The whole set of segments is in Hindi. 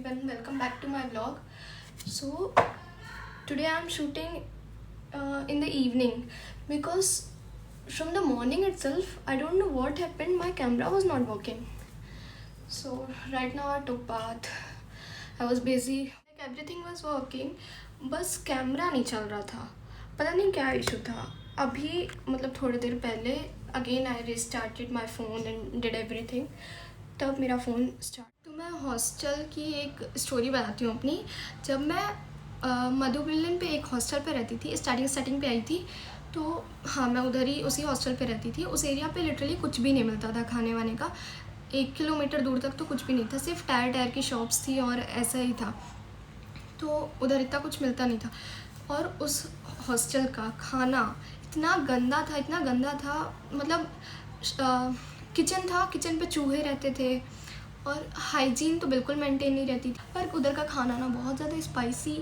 everyone, welcome back to my vlog. So today I am shooting in the evening because from the morning itself I don't know what happened, my camera was not working. So right now I took bath, I was busy, like everything was working, बस कैमरा नहीं चल रहा था. पता नहीं क्या इशू था. अभी मतलब थोड़ी देर पहले again I restarted my phone and did everything, तब मेरा फ़ोन स्टार्ट. तो मैं हॉस्टल की एक स्टोरी बताती हूँ अपनी. जब मैं मधु बिल्डिंग पे एक हॉस्टल पे रहती थी, स्टार्टिंग पे आई थी, तो हाँ मैं उधर ही उसी हॉस्टल पे रहती थी. उस एरिया पे लिटरली कुछ भी नहीं मिलता था खाने वाने का. 1 किलोमीटर दूर तक तो कुछ भी नहीं था, सिर्फ टायर की शॉप्स थी और ऐसा ही था. तो उधर इतना कुछ मिलता नहीं था. और उस हॉस्टल का खाना इतना गंदा था. मतलब किचन था, किचन पे चूहे रहते थे और हाइजीन तो बिल्कुल मेंटेन नहीं रहती थी. पर उधर का खाना ना बहुत ज़्यादा स्पाइसी,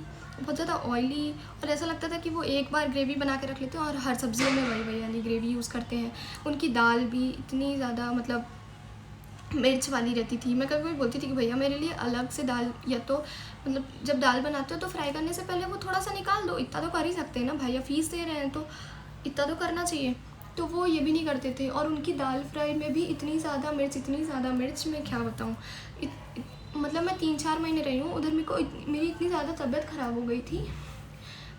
बहुत ज़्यादा ऑयली, और ऐसा लगता था कि वो एक बार ग्रेवी बना के रख लेते हैं और हर सब्जियों में वही वाली ग्रेवी यूज़ करते हैं. उनकी दाल भी इतनी ज़्यादा मतलब मिर्च वाली रहती थी. मैं कभी बोलती थी कि भैया मेरे लिए अलग से दाल, या तो मतलब जब दाल बनाते हो तो फ्राई करने से पहले वो थोड़ा सा निकाल दो, इतना तो कर ही सकते हैं ना भैया, फीस दे रहे हैं तो इतना तो करना चाहिए. तो वो ये भी नहीं करते थे. और उनकी दाल फ्राई में भी इतनी ज़्यादा मिर्च, मैं क्या बताऊँ. मतलब मैं 3-4 महीने रही हूँ उधर. मेरी इतनी ज़्यादा तबीयत ख़राब हो गई थी.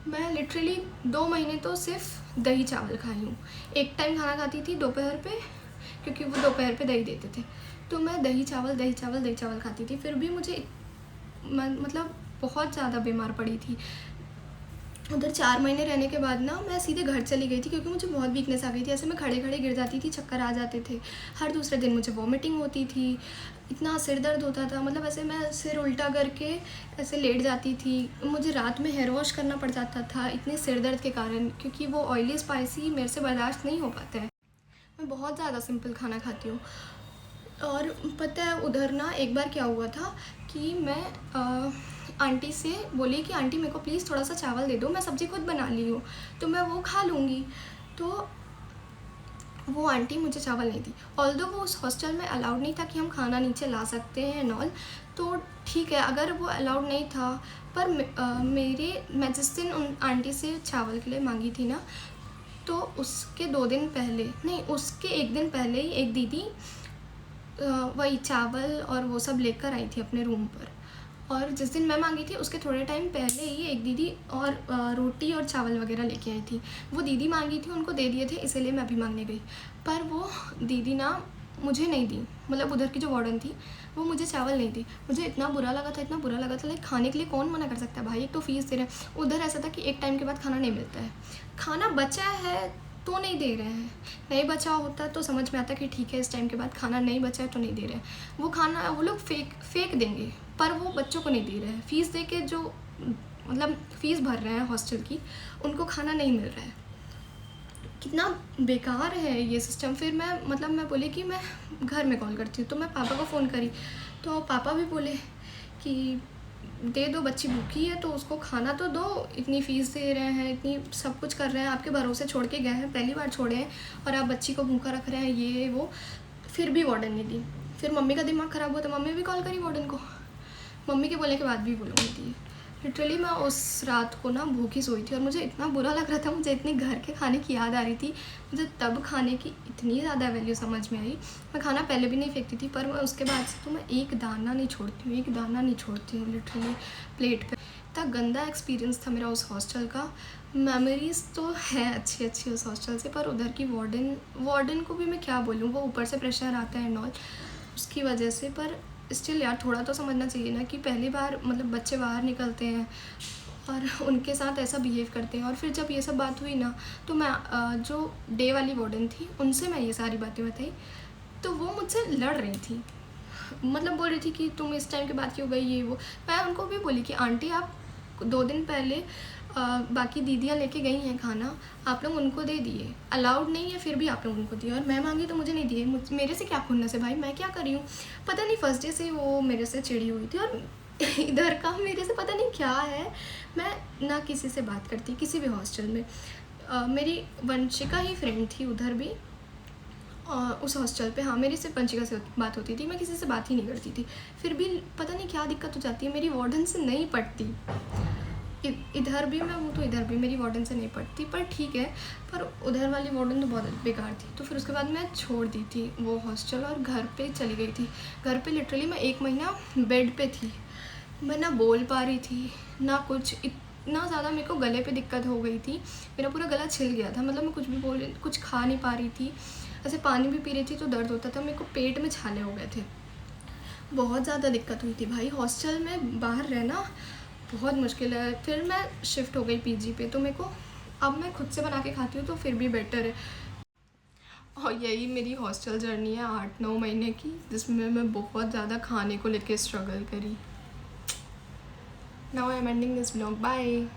मैं लिटरली 2 महीने तो सिर्फ दही चावल खाई हूँ. एक टाइम खाना खाती थी दोपहर पे, क्योंकि वो दोपहर पे दही देते थे, तो मैं दही चावल खाती थी. फिर भी मुझे मतलब बहुत ज़्यादा बीमार पड़ी थी. उधर 4 महीने रहने के बाद ना मैं सीधे घर चली गई थी, क्योंकि मुझे बहुत वीकनेस आ गई थी. ऐसे मैं खड़े गिर जाती थी, चक्कर आ जाते थे. हर दूसरे दिन मुझे वॉमिटिंग होती थी, इतना सिर दर्द होता था. मतलब ऐसे मैं सिर उल्टा करके ऐसे लेट जाती थी. मुझे रात में हेयर वॉश करना पड़ जाता था इतने सिर दर्द के कारण, क्योंकि वो ऑयली स्पाइसी मेरे से बर्दाश्त नहीं हो पाता है. मैं बहुत ज़्यादा सिंपल खाना खाती हूँ. और पता है उधर ना एक बार क्या हुआ था कि मैं आंटी से बोली कि आंटी मेरे को प्लीज़ थोड़ा सा चावल दे दो, मैं सब्ज़ी खुद बना ली हूँ तो मैं वो खा लूँगी. तो वो आंटी मुझे चावल नहीं दी. ऑल्दो वो उस हॉस्टल में अलाउड नहीं था कि हम खाना नीचे ला सकते हैं एंड ऑल, तो ठीक है अगर वो अलाउड नहीं था. पर मैं जिस दिन उन आंटी से चावल के लिए मांगी थी ना, तो उसके 2 दिन पहले नहीं, उसके 1 दिन पहले ही एक दीदी वही चावल और वो सब लेकर आई थी अपने रूम पर. और जिस दिन मैं मांगी थी उसके थोड़े टाइम पहले ही एक दीदी और रोटी और चावल वगैरह लेके आई थी. वो दीदी मांगी थी, उनको दे दिए थे, इसीलिए मैं भी मांगने गई. पर वो दीदी ना मुझे नहीं दी. मतलब उधर की जो वार्डन थी वो मुझे चावल नहीं दी. मुझे इतना बुरा लगा था. लाइक खाने के लिए कौन मना कर सकता है भाई, एक तो फीस दे रहे हैं. उधर ऐसा था कि एक टाइम के बाद खाना नहीं मिलता है. खाना बचा है तो नहीं दे रहे हैं. नहीं बचा होता तो समझ में आता कि ठीक है इस टाइम के बाद खाना नहीं बचा है तो नहीं दे रहे हैं. वो खाना वो लोग फेंक देंगे, पर वो बच्चों को नहीं दे रहे हैं. फ़ीस दे के जो मतलब फ़ीस भर रहे हैं हॉस्टल की, उनको खाना नहीं मिल रहा है. कितना बेकार है ये सिस्टम. फिर मैं बोली कि मैं घर में कॉल करती हूँ. तो मैं पापा को फ़ोन करी, तो पापा भी बोले कि दे दो, बच्ची भूखी है तो उसको खाना तो दो. इतनी फ़ीस दे रहे हैं, इतनी सब कुछ कर रहे हैं, आपके भरोसे छोड़ के गए हैं, पहली बार छोड़े हैं और आप बच्ची को भूखा रख रहे हैं, ये वो. फिर भी वार्डन ने दी. फिर मम्मी का दिमाग ख़राब हुआ तो मम्मी भी कॉल करी वार्डन को. मम्मी के बोलने के बाद भी बोलूँगी थी. लिटरली मैं उस रात को ना भूखी सोई थी और मुझे इतना बुरा लग रहा था. मुझे इतनी घर के खाने की याद आ रही थी. मुझे तब खाने की इतनी ज़्यादा वैल्यू समझ में आई. मैं खाना पहले भी नहीं फेंकती थी, पर मैं उसके बाद से तो मैं एक दाना नहीं छोड़ती हूँ लिटरली प्लेट पे. इतना गंदा एक्सपीरियंस था मेरा उस हॉस्टल का. मेमोरीज़ तो हैं अच्छी उस हॉस्टल से, पर उधर की वार्डन को भी मैं क्या बोलूँ. वो ऊपर से प्रेशर आता है नॉल उसकी वजह से. पर स्टिल यार थोड़ा तो समझना चाहिए ना कि पहली बार मतलब बच्चे बाहर निकलते हैं और उनके साथ ऐसा बिहेव करते हैं. और फिर जब ये सब बात हुई ना, तो मैं जो डे वाली वार्डन थी उनसे मैं ये सारी बातें बताई, तो वो मुझसे लड़ रही थी. मतलब बोल रही थी कि तुम इस टाइम के बाद क्यों गई, ये वो. मैं उनको भी बोली कि आंटी आप 2 दिन पहले बाकी दीदियाँ लेके गई हैं खाना, आप लोग उनको दे दिए. अलाउड नहीं है फिर भी आप लोग उनको दिए, और मैं मांगी तो मुझे नहीं दिए. मेरे से क्या खुन्नस है भाई, मैं क्या करी हूँ. पता नहीं फर्स्ट डे से वो मेरे से चिड़ी हुई थी. और इधर का मेरे से पता नहीं क्या है, मैं ना किसी से बात करती किसी भी हॉस्टल में. मेरी वंशिका ही फ्रेंड थी उधर भी, उस हॉस्टल पे। हाँ, मेरी सिर्फ वंशिका से बात होती थी, मैं किसी से बात ही नहीं करती थी। फिर भी पता नहीं क्या दिक्कत हो जाती है, मेरी वार्डन से नहीं पटती। इधर भी मैं हूँ तो इधर भी मेरी वार्डन से नहीं पटती, पर ठीक है। पर उधर वाली वार्डन तो बहुत बेकार थी। तो फिर उसके बाद मैं छोड़ दी थी वो हॉस्टल और घर पे चली गई थी। घर पे लिटरली मैं 1 महीना बेड पे थी। मैं ना बोल पा रही थी ना कुछ। इतना ज़्यादा मेरे को गले पे दिक्कत हो गई थी, मेरा पूरा गला छिल गया था। मतलब मैं कुछ भी कुछ खा नहीं पा रही थी। ऐसे पानी भी पी रही थी तो दर्द होता था, मेरे को पेट में छाले हो गए थे। बहुत ज़्यादा दिक्कत हुई थी भाई। हॉस्टल में बाहर रहना बहुत मुश्किल है। फिर मैं शिफ्ट हो गई पीजी पे, तो मेरे को अब मैं खुद से बना के खाती हूँ तो फिर भी बेटर है। और यही मेरी हॉस्टल जर्नी है 8-9 महीने की, जिसमें मैं बहुत ज़्यादा खाने को लेके स्ट्रगल करी। Now I am ending this vlog, bye.